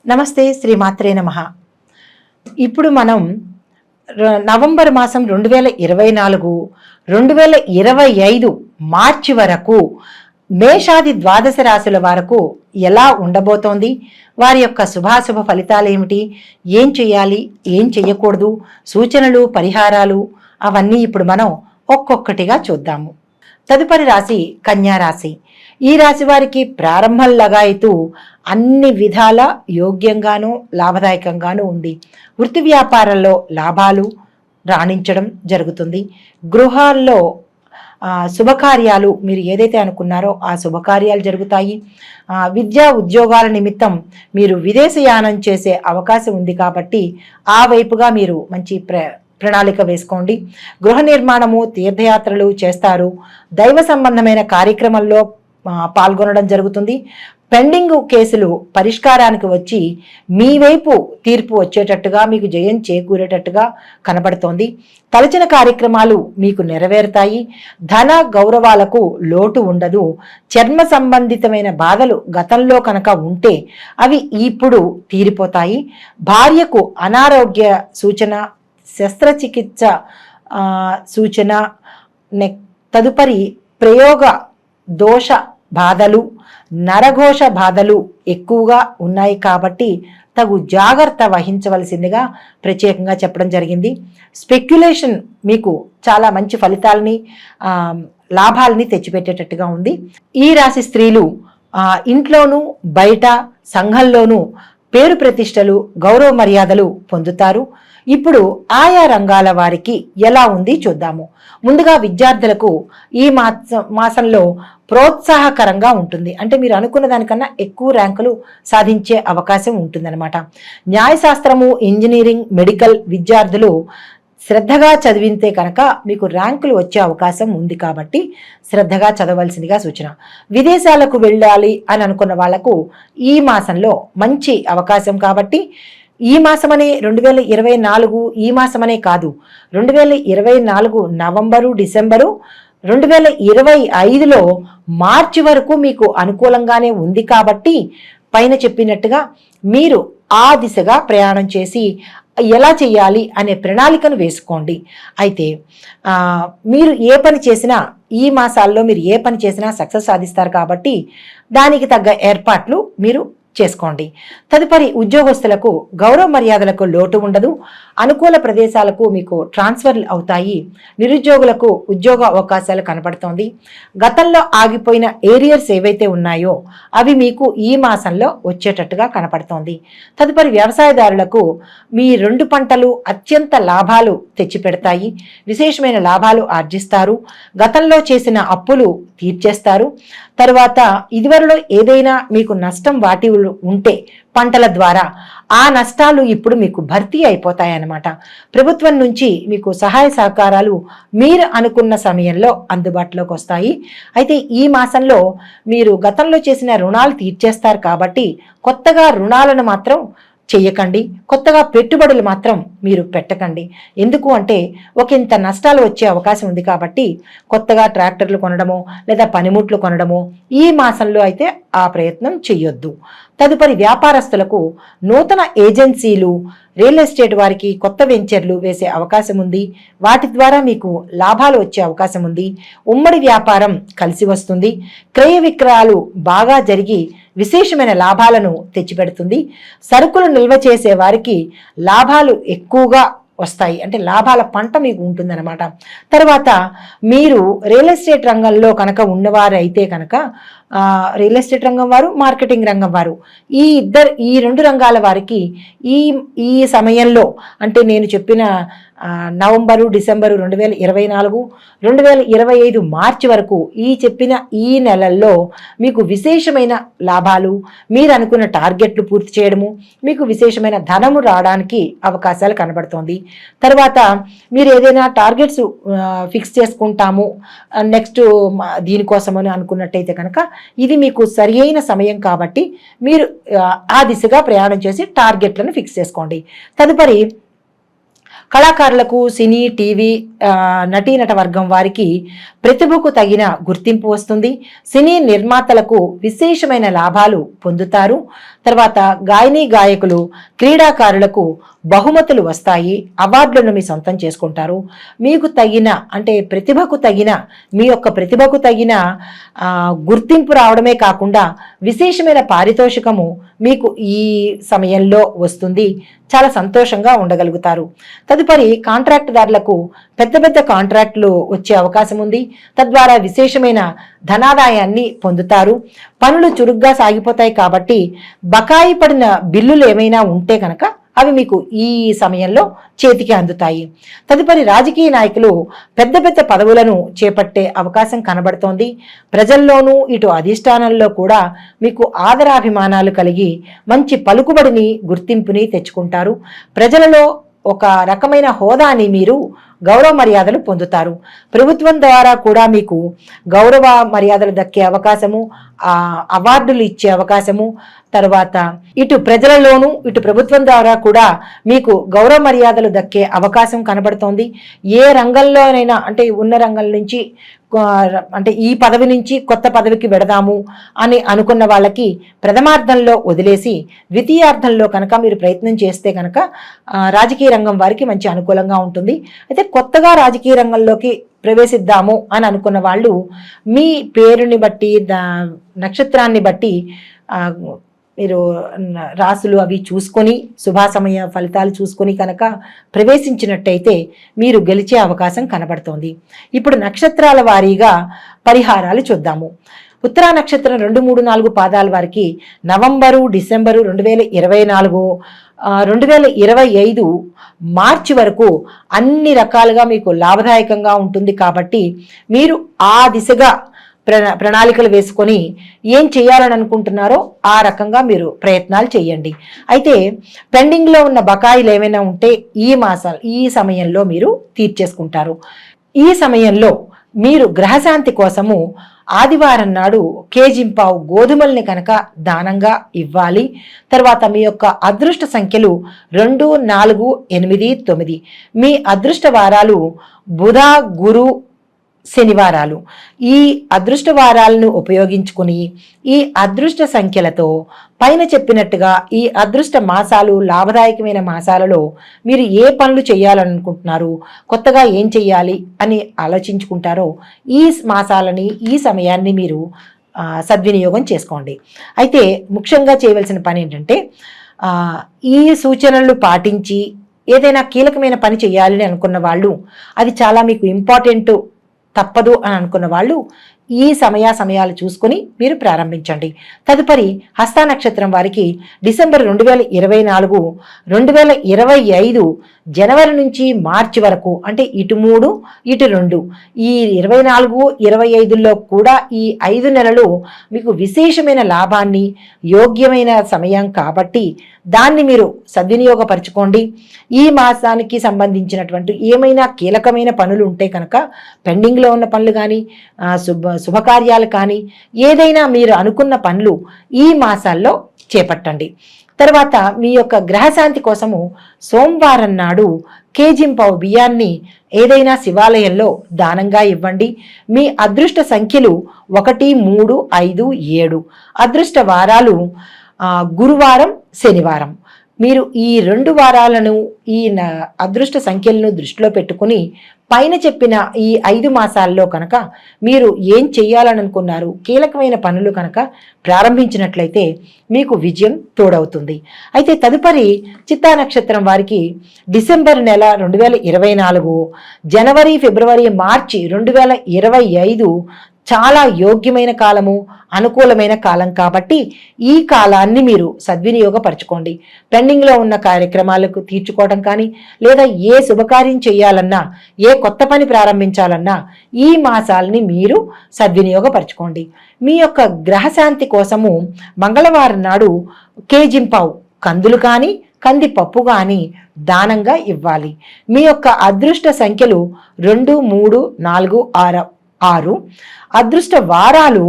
నమస్తే, శ్రీమాత్రే నమః. ఇప్పుడు మనం నవంబర్ మాసం 2024, 2025 మార్చి వరకు మేషాది ద్వాదశ రాశుల వరకు ఎలా ఉండబోతోంది, వారి యొక్క శుభాశుభ ఫలితాలు ఏమిటి, ఏం చేయాలి, ఏం చేయకూడదు, సూచనలు, పరిహారాలు అవన్నీ ఇప్పుడు మనం ఒక్కొక్కటిగా చూద్దాము. తదుపరి రాశి కన్యా రాశి. ఈ రాశి వారికి ప్రారంభం లగాయతూ అన్ని విధాల యోగ్యంగానూ లాభదాయకంగానూ ఉంది. వృత్తి వ్యాపారంలో లాభాలు రాణించడం జరుగుతుంది. గృహాల్లో శుభకార్యాలు మీరు ఏదైతే అనుకున్నారో ఆ శుభకార్యాలు జరుగుతాయి. విద్యా ఉద్యోగాల నిమిత్తం మీరు విదేశయానం చేసే అవకాశం ఉంది కాబట్టి ఆ వైపుగా మీరు మంచి ప్రణాళిక వేసుకోండి. గృహ నిర్మాణము, తీర్థయాత్రలు చేస్తారు. దైవ సంబంధమైన కార్యక్రమంలో పాల్గొనడం జరుగుతుంది. పెండింగ్ కేసులు పరిష్కారానికి వచ్చి మీ వైపు తీర్పు వచ్చేటట్టుగా, మీకు జయం చేకూరేటట్టుగా కనబడుతోంది. తలచిన కార్యక్రమాలు మీకు నెరవేరుతాయి. ధన గౌరవాలకు లోటు ఉండదు. చర్మ సంబంధితమైన బాధలు గతంలో కనుక ఉంటే అవి ఇప్పుడు తీరిపోతాయి. భార్యకు అనారోగ్య సూచన, శస్త్రచికిత్స సూచన, తదుపరి ప్రయోగ దోష బాధలు, నరఘోష బాధలు ఎక్కువగా ఉన్నాయి కాబట్టి తగు జాగ్రత్త వహించవలసిందిగా ప్రత్యేకంగా చెప్పడం జరిగింది. స్పెక్యులేషన్ మీకు చాలా మంచి ఫలితాలని, లాభాలని తెచ్చిపెట్టేటట్టుగా ఉంది. ఈ రాశి స్త్రీలు ఇంట్లోనూ బయట సంఘంలోనూ పేరు ప్రతిష్టలు, గౌరవ మర్యాదలు పొందుతారు. ఇప్పుడు ఆయా రంగాల వారికి ఎలా ఉంది చూద్దాము. ముందుగా విద్యార్థులకు ఈ మాసంలో ప్రోత్సాహకరంగా ఉంటుంది. అంటే మీరు అనుకున్న దానికన్నా ఎక్కువ ర్యాంకులు సాధించే అవకాశం ఉంటుందన్నమాట. న్యాయశాస్త్రము, ఇంజనీరింగ్, మెడికల్ విద్యార్థులు శ్రద్ధగా చదివితే కనుక మీకు ర్యాంకులు వచ్చే అవకాశం ఉంది కాబట్టి శ్రద్ధగా చదవలసిందిగా సూచన. విదేశాలకు వెళ్ళాలి అని అనుకున్న వాళ్లకు ఈ మాసంలో మంచి అవకాశం కాబట్టి ఈ మాసమనే 2024 ఈ మాసమనే కాదు, 2024 నవంబరు, డిసెంబరు, 2025లో మార్చి వరకు మీకు అనుకూలంగానే ఉంది కాబట్టి పైన చెప్పినట్టుగా మీరు ఆ దిశగా ప్రయాణం చేసి ఎలా చేయాలి అనే ప్రణాళికను వేసుకోండి. అయితే మీరు ఏ పని చేసినా ఈ మాసాల్లో మీరు ఏ పని చేసినా సక్సెస్ సాధిస్తారు కాబట్టి దానికి తగ్గ ఏర్పాట్లు మీరు చేసుకోండి. తదుపరి ఉద్యోగస్తులకు గౌరవ మర్యాదలకు లోటు ఉండదు. అనుకూల ప్రదేశాలకు మీకు ట్రాన్స్ఫర్లు అవుతాయి. నిరుద్యోగులకు ఉద్యోగ అవకాశాలు కనపడుతోంది. గతంలో ఆగిపోయిన ఏరియర్స్ ఏవైతే ఉన్నాయో అవి మీకు ఈ మాసంలో వచ్చేటట్టుగా కనపడుతోంది. తదుపరి వ్యవసాయదారులకు మీ 2 పంటలు అత్యంత లాభాలు తెచ్చిపెడతాయి. విశేషమైన లాభాలు ఆర్జిస్తారు. గతంలో చేసిన అప్పులు తీర్చేస్తారు. తర్వాత ఇదివరలో ఏదైనా మీకు నష్టం వాటి ఉంటే పంటల ద్వారా ఆ నష్టాలు ఇప్పుడు మీకు భర్తీ అయిపోతాయన్నమాట. ప్రభుత్వం నుంచి మీకు సహాయ సహకారాలు మీరు అనుకున్న సమయంలో అందుబాటులోకి వస్తాయి. అయితే ఈ మాసంలో మీరు గతంలో చేసిన రుణాలు తీర్చేస్తారు కాబట్టి కొత్తగా రుణాలను మాత్రం చెయ్యకండి. కొత్తగా పెట్టుబడులు మాత్రం మీరు పెట్టకండి. ఎందుకు అంటే ఒకంత నష్టాలు వచ్చే అవకాశం ఉంది కాబట్టి కొత్తగా ట్రాక్టర్లు కొనడమో లేదా పనిముట్లు కొనడమో ఈ మాసంలో అయితే ఆ ప్రయత్నం చెయ్యొద్దు. తదుపరి వ్యాపారస్తులకు నూతన ఏజెన్సీలు, రియల్ ఎస్టేట్ వారికి కొత్త వెంచర్లు వేసే అవకాశం ఉంది. వాటి ద్వారా మీకు లాభాలు వచ్చే అవకాశం ఉంది. ఉమ్మడి వ్యాపారం కలిసి వస్తుంది. క్రయ విక్రయాలు బాగా జరిగి విశేషమైన లాభాలను తెచ్చిపెడుతుంది. సరుకులు నిల్వ చేసే వారికి లాభాలు ఎక్కువగా వస్తాయి. అంటే లాభాల పంట మీకు ఉంటుందన్నమాట. తర్వాత మీరు రియల్ ఎస్టేట్ రంగంలో కనుక ఉన్నవారైతే కనుక రియల్ ఎస్టేట్ రంగం వారు, మార్కెటింగ్ రంగం వారు ఈ 2 రంగాల వారికి ఈ సమయంలో అంటే నేను చెప్పిన నవంబరు, డిసెంబరు 2024, 2025 మార్చి వరకు చెప్పిన ఈ నెలల్లో మీకు విశేషమైన లాభాలు, మీరు అనుకున్న టార్గెట్లు పూర్తి చేయడము, మీకు విశేషమైన ధనము రావడానికి అవకాశాలు కనబడుతోంది. తర్వాత మీరు ఏదైనా టార్గెట్స్ ఫిక్స్ చేసుకుంటాము నెక్స్ట్ దీనికోసమని అనుకున్నట్టయితే కనుక ఇది మీకు సరి అయిన సమయం కాబట్టి మీరు ఆ దిశగా ప్రయాణం చేసి టార్గెట్లను ఫిక్స్ చేసుకోండి. తదుపరి కళాకారులకు, సినీ, టీవీ, నటీనట వర్గం వారికి ప్రతిభకు తగిన గుర్తింపు వస్తుంది. సినీ నిర్మాతలకు విశేషమైన లాభాలు పొందుతారు. తర్వాత గాయని, గాయకులు, క్రీడాకారులకు బహుమతులు వస్తాయి, అవార్డులను మీ సొంతం చేసుకుంటారు. మీకు తగిన అంటే ప్రతిభకు తగిన మీ యొక్క ప్రతిభకు తగిన గుర్తింపు రావడమే కాకుండా విశేషమైన పారితోషికము మీకు ఈ సమయంలో వస్తుంది. చాలా సంతోషంగా ఉండగలుగుతారు. తదుపరి కాంట్రాక్టుదారులకు పెద్ద పెద్ద కాంట్రాక్టులు వచ్చే అవకాశం ఉంది. తద్వారా విశేషమైన ధనాదాయాన్ని పొందుతారు. పనులు చురుగ్గా సాగిపోతాయి కాబట్టి బకాయి పడిన బిల్లులు ఏమైనా ఉంటే కనుక అవి మీకు ఈ సమయంలో చేతికి అందుతాయి. తదుపరి రాజకీయ నాయకులు పెద్ద పెద్ద పదవులను చేపట్టే అవకాశం కనబడుతోంది. ప్రజల్లోనూ ఇటు అధిష్టానంలో కూడా మీకు ఆదరాభిమానాలు కలిగి మంచి పలుకుబడిని, గుర్తింపుని తెచ్చుకుంటారు. ప్రజలలో ఒక రకమైన హోదాని మీరు గౌరవ మర్యాదలు పొందుతారు. ప్రభుత్వం ద్వారా కూడా మీకు గౌరవ మర్యాదలు దక్కే అవకాశము, అవార్డులు ఇచ్చే అవకాశము, తర్వాత ఇటు ప్రజలలోనూ ఇటు ప్రభుత్వం ద్వారా కూడా మీకు గౌరవ మర్యాదలు దక్కే అవకాశం కనబడుతోంది. ఏ రంగంలోనైనా అంటే ఉన్న రంగం నుంచి అంటే ఈ పదవి నుంచి కొత్త పదవికి వెడదాము అని అనుకున్న వాళ్ళకి ప్రథమార్థంలో వదిలేసి ద్వితీయార్థంలో కనుక మీరు ప్రయత్నం చేస్తే కనుక రాజకీయ రంగం వారికి మంచి అనుకూలంగా ఉంటుంది. అయితే కొత్తగా రాజకీయ రంగంలోకి ప్రవేశిద్దాము అని అనుకున్న వాళ్ళు మీ పేరుని బట్టి, నక్షత్రాన్ని బట్టి మీరు రాసులు అవి చూసుకొని శుభాసమయ ఫలితాలు చూసుకొని కనుక ప్రవేశించినట్టయితే మీరు గెలిచే అవకాశం కనబడుతోంది. ఇప్పుడు నక్షత్రాల వారీగా పరిహారాలు చూద్దాము. ఉత్తరా నక్షత్రం 2, 3, 4 పాదాల వారికి నవంబరు, డిసెంబరు 2024, 2025 మార్చి వరకు అన్ని రకాలుగా మీకు లాభదాయకంగా ఉంటుంది. కాబట్టి మీరు ఆ దిశగా ప్రణాళికలు వేసుకొని ఏం చేయాలని అనుకుంటున్నారో ఆ రకంగా మీరు ప్రయత్నాలు చేయండి. అయితే పెండింగ్లో ఉన్న బకాయిలు ఏమైనా ఉంటే ఈ సమయంలో మీరు తీర్చేసుకుంటారు. ఈ సమయంలో మీరు గ్రహశాంతి కోసము ఆదివారం నాడు కేజింపావు గోధుమల్ని కనుక దానంగా ఇవ్వాలి. తర్వాత మీ యొక్క అదృష్ట సంఖ్యలు 2, 4, 8, 9. మీ అదృష్ట వారాలు బుధ, గురు, శనివారాలు. ఈ అదృష్ట వారాలను ఉపయోగించుకుని ఈ అదృష్ట సంఖ్యలతో పైన చెప్పినట్టుగా ఈ అదృష్ట మాసాలు, లాభదాయకమైన మాసాలలో మీరు ఏ పనులు చేయాలనుకుంటున్నారు, కొత్తగా ఏం చెయ్యాలి అని ఆలోచించుకుంటారో ఈ మాసాలని, ఈ సమయాన్ని మీరు సద్వినియోగం చేసుకోండి. అయితే ముఖ్యంగా చేయవలసిన పని ఏంటంటే ఈ సూచనలు పాటించి ఏదైనా కీలకమైన పని చేయాలని అనుకున్న వాళ్ళు, అది చాలా మీకు ఇంపార్టెంట్, తప్పదు అని అనుకున్న వాళ్ళు ఈ సమయాలు చూసుకొని మీరు ప్రారంభించండి. తదుపరి హస్త నక్షత్రం వారికి డిసెంబర్ 2024, 2025 జనవరి నుంచి మార్చి వరకు, అంటే ఇటు 3 ఇటు 2, ఈ 24, 25లో కూడా ఈ 5 నెలలు మీకు విశేషమైన లాభాన్ని, యోగ్యమైన సమయం కాబట్టి దాన్ని మీరు సద్వినియోగపరచుకోండి. ఈ మాసానికి సంబంధించినటువంటి ఏమైనా కీలకమైన పనులు ఉంటే కనుక పెండింగ్లో ఉన్న పనులు కానీ, శుభకార్యాలు కానీ, ఏదైనా మీరు అనుకున్న పనులు ఈ మాసాల్లో చేపట్టండి. తర్వాత మీ యొక్క గ్రహశాంతి కోసము సోమవారం నాడు కేజింపావు బియ్యాన్ని ఏదైనా శివాలయంలో దానంగా ఇవ్వండి. మీ అదృష్ట సంఖ్యలు 1, 3, 5, 7. అదృష్ట వారాలు గురువారం, శనివారం. మీరు ఈ 2 వారాలను ఈ అదృష్ట సంఖ్యలను దృష్టిలో పెట్టుకుని పైన చెప్పిన ఈ 5 మాసాల్లో కనుక మీరు ఏం చెయ్యాలని అనుకున్నారు, కీలకమైన పనులు కనుక ప్రారంభించినట్లయితే మీకు విజయం తోడవుతుంది. అయితే తదుపరి చిత్తా నక్షత్రం వారికి డిసెంబర్ నెల 2024, జనవరి, ఫిబ్రవరి, మార్చి 2025 చాలా యోగ్యమైన కాలము, అనుకూలమైన కాలం కాబట్టి ఈ కాలాన్ని మీరు సద్వినియోగపరచుకోండి. పెండింగ్లో ఉన్న కార్యక్రమాలకు తీర్చుకోవడం కానీ, లేదా ఏ శుభకార్యం చేయాలన్నా, ఏ కొత్త పని ప్రారంభించాలన్నా ఈ మాసాలని మీరు సద్వినియోగపరచుకోండి. మీ యొక్క గ్రహశాంతి కోసము మంగళవారం నాడు కేజింపావు కందులు కానీ, కందిపప్పు కానీ దానంగా ఇవ్వాలి. మీ యొక్క అదృష్ట సంఖ్యలు 2, 3, 4, 6. 6. అదృష్ట వారాలు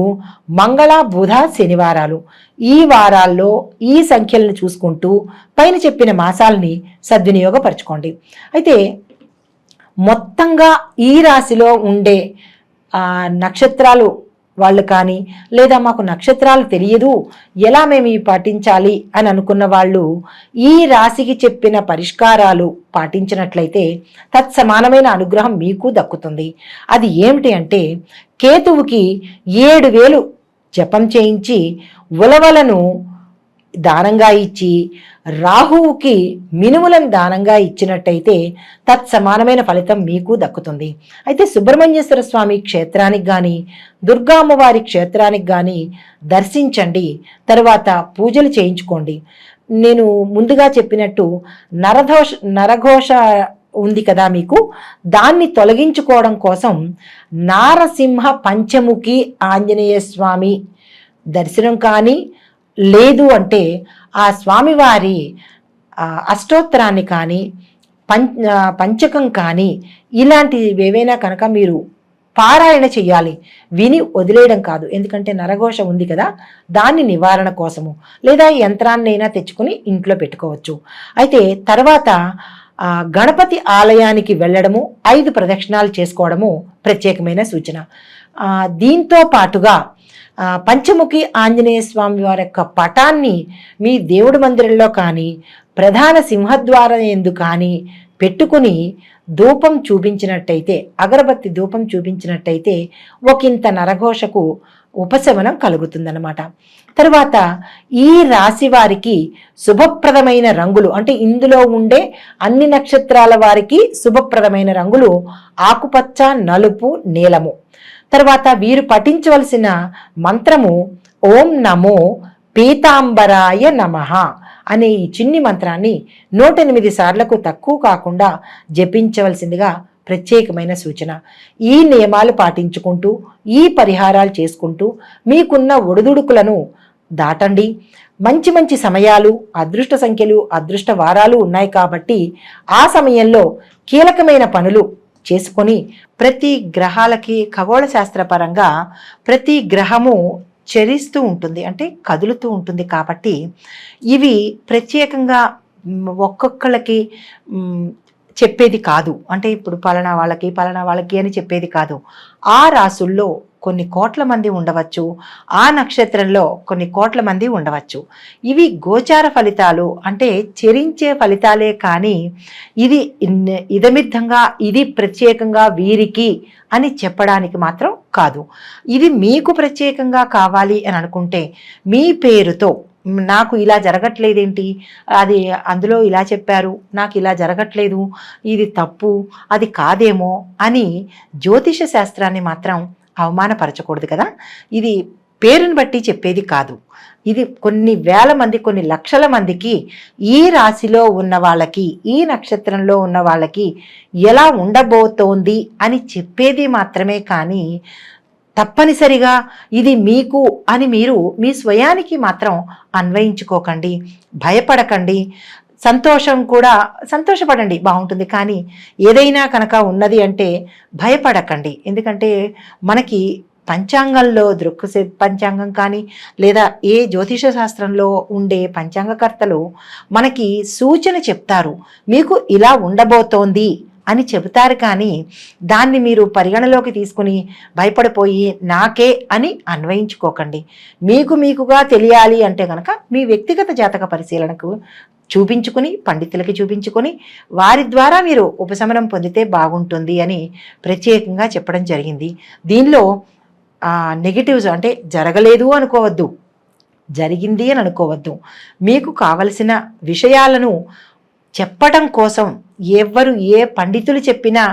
మంగళ, బుధ, శనివారాలు. ఈ వారాల్లో ఈ సంఖ్యలను చూసుకుంటూ పైన చెప్పిన మాసాలని సద్వినియోగపరచుకోండి. అయితే మొత్తంగా ఈ రాశిలో ఉండే నక్షత్రాలు వాళ్ళు కానీ, లేదా మాకు నక్షత్రాలు తెలియదు ఎలా మేము ఇవి పాటించాలి అని అనుకున్న వాళ్ళు ఈ రాశికి చెప్పిన పరిష్కారాలు పాటించినట్లయితే తత్సమానమైన అనుగ్రహం మీకు దక్కుతుంది. అది ఏమిటి అంటే, కేతువుకి 7,000 జపం చేయించి ఉలవలను దానంగా ఇచ్చి, రాహువుకి మినుములను దానంగా ఇచ్చినట్టయితే తత్సమానమైన ఫలితం మీకు దక్కుతుంది. అయితే సుబ్రహ్మణ్యేశ్వర స్వామి క్షేత్రానికి కానీ, దుర్గా అమ్మవారి క్షేత్రానికి కానీ దర్శించండి. తర్వాత పూజలు చేయించుకోండి. నేను ముందుగా చెప్పినట్టు నరఘోష ఉంది కదా మీకు, దాన్ని తొలగించుకోవడం కోసం నారసింహ పంచముఖి ఆంజనేయ స్వామి దర్శనం కానీ, లేదు అంటే ఆ స్వామివారి అష్టోత్తరాన్ని కానీ, పంచకం కానీ, ఇలాంటివి ఏవైనా కనుక మీరు పారాయణ చెయ్యాలి. విని వదిలేయడం కాదు. ఎందుకంటే నరఘోష ఉంది కదా, దాన్ని నివారణ కోసము. లేదా యంత్రాన్నైనా తెచ్చుకొని ఇంట్లో పెట్టుకోవచ్చు. అయితే తర్వాత గణపతి ఆలయానికి వెళ్ళడము, 5 ప్రదక్షిణాలు చేసుకోవడము ప్రత్యేకమైన సూచన. దీంతో పాటుగా పంచముఖి ఆంజనేయ స్వామి వారి యొక్క పటాన్ని మీ దేవుడి మందిరంలో కానీ, ప్రధాన సింహద్వారం యందు కానీ పెట్టుకుని ధూపం చూపించినట్టయితే, అగరబత్తి ధూపం చూపించినట్టయితే ఒకంత నరఘోషకు ఉపశమనం కలుగుతుందన్నమాట. తర్వాత ఈ రాశి వారికి శుభప్రదమైన రంగులు, అంటే ఇందులో ఉండే అన్ని నక్షత్రాల వారికి శుభప్రదమైన రంగులు ఆకుపచ్చ, నలుపు, నీలము. తర్వాత వీరు పఠించవలసిన మంత్రము ఓం నమో పీతాంబరాయ నమః అనే ఈ చిన్ని మంత్రాన్ని 108 సార్లకు తక్కువ కాకుండా జపించవలసిందిగా ప్రత్యేకమైన సూచన. ఈ నియమాలు పాటించుకుంటూ, ఈ పరిహారాలు చేసుకుంటూ మీకున్న ఒడిదుడుకులను దాటండి. మంచి మంచి సమయాలు, అదృష్ట సంఖ్యలు, అదృష్ట వారాలు ఉన్నాయి కాబట్టి ఆ సమయంలో కీలకమైన పనులు చేసుకొని, ప్రతి గ్రహాలకి ఖగోళ శాస్త్రపరంగా ప్రతి గ్రహము చరిస్తూ ఉంటుంది, అంటే కదులుతూ ఉంటుంది. కాబట్టి ఇవి ప్రత్యేకంగా ఒక్కొక్కళ్ళకి చెప్పేది కాదు. అంటే ఇప్పుడు పలానా వాళ్ళకి అని చెప్పేది కాదు. ఆ రాసుల్లో కొన్ని కోట్ల మంది ఉండవచ్చు, ఆ నక్షత్రంలో కొన్ని కోట్ల మంది ఉండవచ్చు. ఇవి గోచార ఫలితాలు, అంటే చెరించే ఫలితాలే కానీ ఇది ఇదమిద్ధంగా ఇది ప్రత్యేకంగా వీరికి అని చెప్పడానికి మాత్రం కాదు. ఇది మీకు ప్రత్యేకంగా కావాలి అని అనుకుంటే మీ పేరుతో, నాకు ఇలా జరగట్లేదేంటి, అది అందులో ఇలా చెప్పారు, నాకు ఇలా జరగట్లేదు, ఇది తప్పు, అది కాదేమో అని జ్యోతిష శాస్త్రాన్ని మాత్రం అవమానపరచకూడదు కదా. ఇది పేరుని బట్టి చెప్పేది కాదు. ఇది కొన్ని వేల మంది, కొన్ని లక్షల మందికి ఈ రాశిలో ఉన్న వాళ్ళకి, ఈ నక్షత్రంలో ఉన్న వాళ్ళకి ఎలా ఉండబోతోంది అని చెప్పేది మాత్రమే. కానీ తప్పనిసరిగా ఇది మీకు అని మీరు మీ స్వయానికి మాత్రం అన్వయించుకోకండి, భయపడకండి. సంతోషపడండి, బాగుంటుంది. కానీ ఏదైనా కనుక ఉన్నది అంటే భయపడకండి. ఎందుకంటే మనకి పంచాంగంలో పంచాంగం కానీ, లేదా ఏ జ్యోతిష శాస్త్రంలో ఉండే పంచాంగకర్తలు మనకి సూచన చెప్తారు, మీకు ఇలా ఉండబోతోంది అని చెబుతారు. కానీ దాన్ని మీరు పరిగణలోకి తీసుకుని భయపడిపోయి నాకే అని అన్వయించుకోకండి. మీకుగా తెలియాలి అంటే కనుక మీ వ్యక్తిగత జాతక పరిశీలనకు చూపించుకుని, పండితులకి చూపించుకొని వారి ద్వారా మీరు ఉపశమనం పొందితే బాగుంటుంది అని ప్రత్యేకంగా చెప్పడం జరిగింది. దీనిలో నెగిటివ్స్ అంటే జరగలేదు అనుకోవద్దు, జరిగింది అని అనుకోవద్దు. మీకు కావలసిన విషయాలను చెప్పడం కోసం ఎవరు ఏ పండితులు చెప్పినా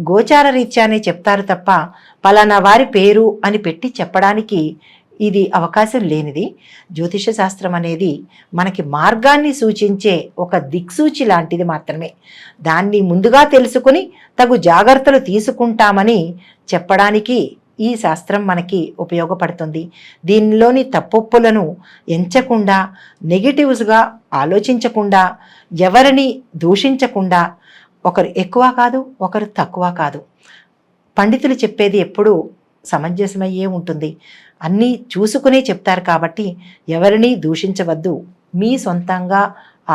గోచార రీత్యానే చెప్తారు తప్ప పలానా వారి పేరు అని పెట్టి చెప్పడానికి ఇది అవకాశం లేనిది. జ్యోతిష శాస్త్రం అనేది మనకి మార్గాన్ని సూచించే ఒక దిక్సూచి లాంటిది మాత్రమే. దాన్ని ముందుగా తెలుసుకుని తగు జాగ్రత్తలు తీసుకుంటామని చెప్పడానికి ఈ శాస్త్రం మనకి ఉపయోగపడుతుంది. దీనిలోని తప్పొప్పులను ఎంచకుండా, నెగిటివ్స్గా ఆలోచించకుండా, ఎవరిని దూషించకుండా, ఒకరు ఎక్కువ కాదు, ఒకరు తక్కువ కాదు. పండితులు చెప్పేది ఎప్పుడూ సమంజసమయ్యే ఉంటుంది. అన్నీ చూసుకునే చెప్తారు కాబట్టి ఎవరినీ దూషించవద్దు. మీ సొంతంగా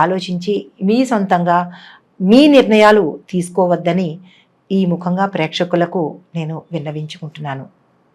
ఆలోచించి మీ సొంతంగా మీ నిర్ణయాలు తీసుకోవద్దని ఈ ముఖంగా ప్రేక్షకులకు నేను విన్నవించుకుంటున్నాను.